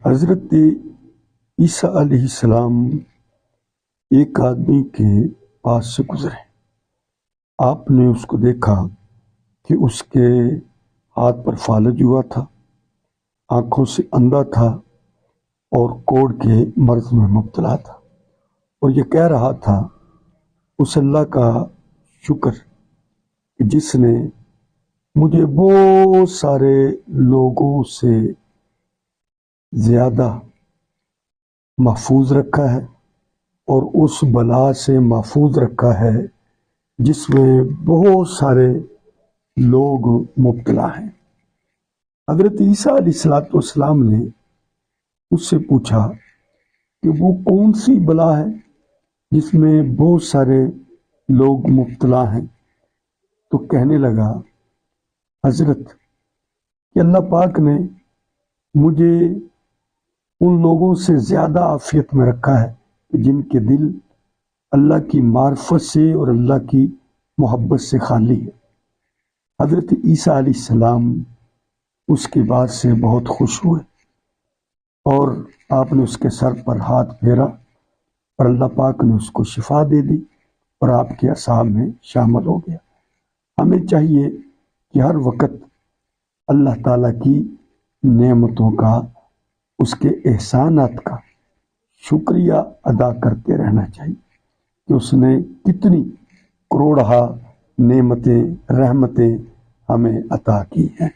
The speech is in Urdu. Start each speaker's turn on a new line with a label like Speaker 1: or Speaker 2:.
Speaker 1: حضرت عیسیٰ علیہ السلام ایک آدمی کے پاس سے گزرے. آپ نے اس کو دیکھا کہ اس کے ہاتھ پر فالج ہوا تھا، آنکھوں سے اندھا تھا اور کوڑ کے مرض میں مبتلا تھا، اور یہ کہہ رہا تھا اس اللہ کا شکر کہ جس نے مجھے بہت سارے لوگوں سے زیادہ محفوظ رکھا ہے اور اس بلا سے محفوظ رکھا ہے جس میں بہت سارے لوگ مبتلا ہیں. حضرت عیسیٰ علیہ السلام نے اس سے پوچھا کہ وہ کون سی بلا ہے جس میں بہت سارے لوگ مبتلا ہیں. تو کہنے لگا حضرت کہ اللہ پاک نے مجھے ان لوگوں سے زیادہ عافیت میں رکھا ہے جن کے دل اللہ کی معرفت سے اور اللہ کی محبت سے خالی ہے. حضرت عیسیٰ علیہ السلام اس کی بات سے بہت خوش ہوئے اور آپ نے اس کے سر پر ہاتھ پھیرا اور اللہ پاک نے اس کو شفا دے دی اور آپ کے اصحاب میں شامل ہو گیا. ہمیں چاہیے کہ ہر وقت اللہ تعالیٰ کی نعمتوں کا، اس کے احسانات کا شکریہ ادا کرتے رہنا چاہیے کہ اس نے کتنی کروڑہا نعمتیں، رحمتیں ہمیں عطا کی ہیں.